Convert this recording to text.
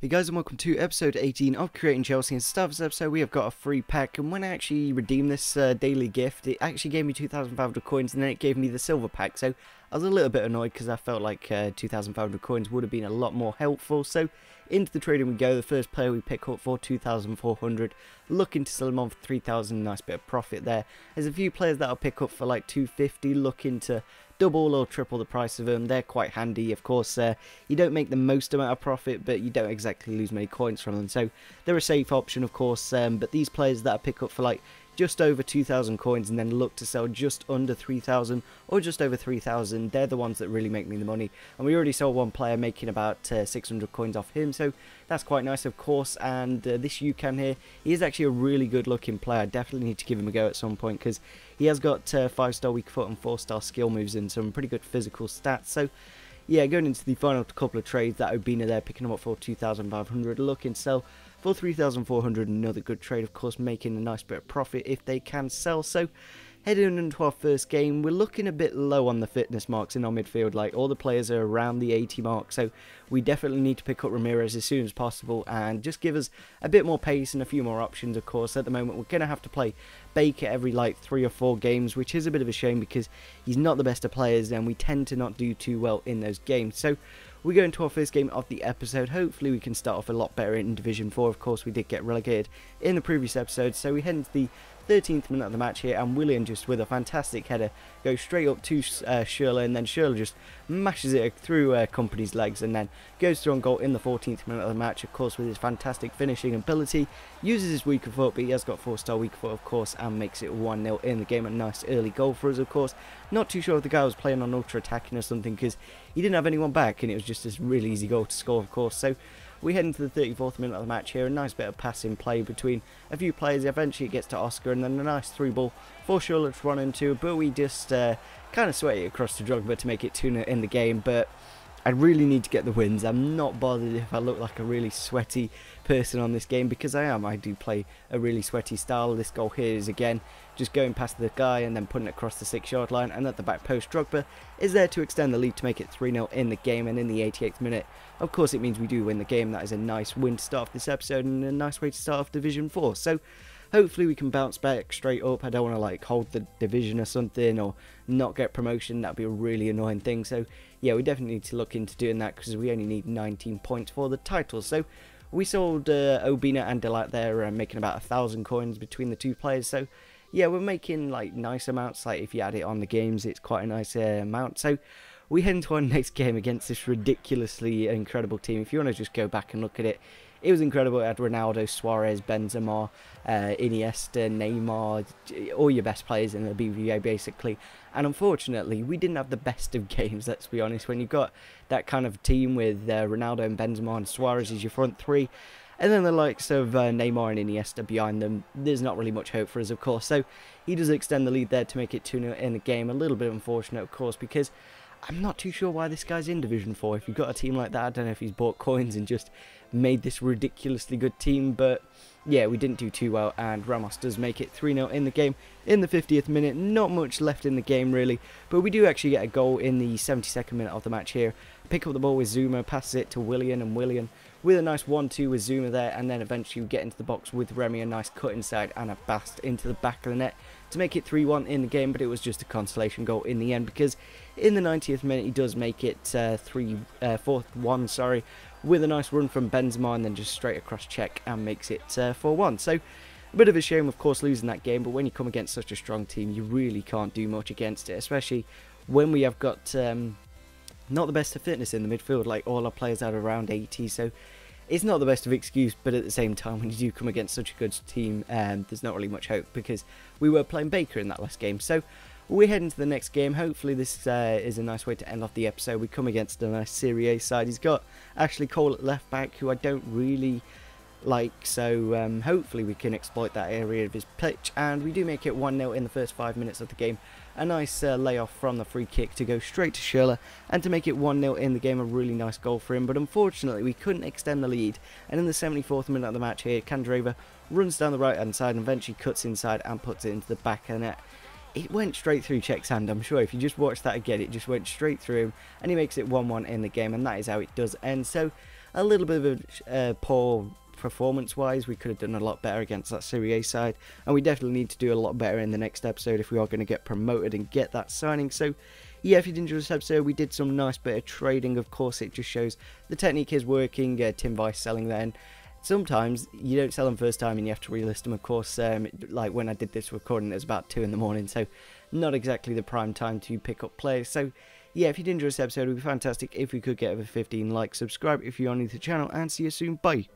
Hey guys, and welcome to episode 18 of Creating Chelsea. And to start this episode, we have got a free pack, and when I actually redeemed this daily gift, it actually gave me 2,500 coins, and then it gave me the silver pack. So I was a little bit annoyed because I felt like 2,500 coins would have been a lot more helpful. So into the trading we go. The first player we pick up for 2,400, looking to sell him on for 3,000, nice bit of profit there. There's a few players that I'll pick up for like 250, looking to double or triple the price of them. They're quite handy. Of course, you don't make the most amount of profit, but you don't exactly lose many coins from them, so they're a safe option, of course. But these players that I pick up for like just over 2,000 coins and then look to sell just under 3,000 or just over 3,000, they're the ones that really make me the money. And we already saw one player making about 600 coins off him, so that's quite nice, of course. And this UCAN here, he is actually a really good looking player. I definitely need to give him a go at some point because he has got 5-star weak foot and 4-star skill moves and some pretty good physical stats. So yeah, going into the final couple of trades, that Obina there, picking him up for 2,500, looking to sell for 3,400, another good trade, of course, making a nice bit of profit if they can sell. So heading into our first game, we're looking a bit low on the fitness marks in our midfield. Like, all the players are around the 80 mark, so we definitely need to pick up Ramirez as soon as possible and just give us a bit more pace and a few more options. Of course, at the moment we're going to have to play Baker every like 3 or 4 games, which is a bit of a shame because he's not the best of players and we tend to not do too well in those games. So we go into our first game of the episode. Hopefully we can start off a lot better in Division 4. Of course, we did get relegated in the previous episode, so we head into the 13th minute of the match here, and Willian just with a fantastic header goes straight up to Schürrle, and then Schürrle just mashes it through Kompany's legs and then goes through on goal in the 14th minute of the match. Of course, with his fantastic finishing ability, uses his weaker foot, but he has got 4-star weaker foot, of course, and makes it 1-0 in the game. A nice early goal for us, of course. Not too sure if the guy was playing on ultra attacking or something because he didn't have anyone back, and it was just a really easy goal to score, of course. So we head into the 34th minute of the match here. A nice bit of passing play between a few players. Eventually it gets to Oscar, and then a nice through ball for Schürrle to run into. But we just kind of sweat it across to Drogba to make it 2-0 in the game. But I really need to get the wins. I'm not bothered if I look like a really sweaty person on this game, because I am. I do play a really sweaty style. This goal here is again just going past the guy and then putting it across the 6-yard line, and at the back post Drogba is there to extend the lead to make it 3-0 in the game. And in the 88th minute, of course, it means we do win the game. That is a nice win to start off this episode and a nice way to start off Division 4. So hopefully we can bounce back straight up. I don't want to like hold the division or something or not get promotion. That would be a really annoying thing. So yeah, we definitely need to look into doing that because we only need 19 points for the title. So we sold Obina and Delight there, making about 1,000 coins between the two players. So yeah, we're making like nice amounts. Like if you add it on the games, it's quite a nice amount. So we head into our next game against this ridiculously incredible team. If you want to just go back and look at it, it was incredible. It had Ronaldo, Suarez, Benzema, Iniesta, Neymar, all your best players in the BBVA basically. And unfortunately, we didn't have the best of games, let's be honest. When you've got that kind of team with Ronaldo and Benzema and Suarez as your front three, and then the likes of Neymar and Iniesta behind them, there's not really much hope for us, of course. So he does extend the lead there to make it 2-0 in the game. A little bit unfortunate, of course, because I'm not too sure why this guy's in Division 4. If you've got a team like that, I don't know if he's bought coins and just made this ridiculously good team. But yeah, we didn't do too well, and Ramos does make it 3-0 in the game in the 50th minute. Not much left in the game really, but we do actually get a goal in the 72nd minute of the match here. Pick up the ball with Zuma, passes it to Willian, and Willian with a nice 1-2 with Zuma there, and then eventually we get into the box with Remy, a nice cut inside and a bast into the back of the net to make it 3-1 in the game. But it was just a consolation goal in the end, because in the 90th minute he does make it 4-1, sorry, with a nice run from Benzema and then just straight across check and makes it 4-1. So a bit of a shame, of course, losing that game, but when you come against such a strong team, you really can't do much against it, especially when we have got not the best of fitness in the midfield. Like, all our players are around 80, so it's not the best of excuse, but at the same time, when you do come against such a good team, there's not really much hope because we were playing Baker in that last game. So we head into the next game. Hopefully this is a nice way to end off the episode. We come against a nice Serie A side. He's got Ashley Cole at left back, who I don't really like, so hopefully we can exploit that area of his pitch, and we do make it 1-0 in the first 5 minutes of the game. A nice layoff from the free kick to go straight to Schürrle and to make it 1-0 in the game. A really nice goal for him, but unfortunately we couldn't extend the lead, and in the 74th minute of the match here, Candreva runs down the right hand side and eventually cuts inside and puts it into the back of the net. It went straight through Czech's hand. I'm sure if you just watch that again, it just went straight through him, and he makes it 1-1 in the game, and that is how it does end. So a little bit of a poor performance-wise. We could have done a lot better against that Serie A side, and we definitely need to do a lot better in the next episode if we are going to get promoted and get that signing. So yeah, if you did enjoy this episode, we did some nice bit of trading. Of course, it just shows the technique is working. Tim Vice selling then. Sometimes you don't sell them first time and you have to relist them, of course. Like when I did this recording, it was about 2 in the morning, so not exactly the prime time to pick up players. So yeah, if you did enjoy this episode, it would be fantastic if we could get over 15 likes. Subscribe if you're new to the channel, and see you soon. Bye.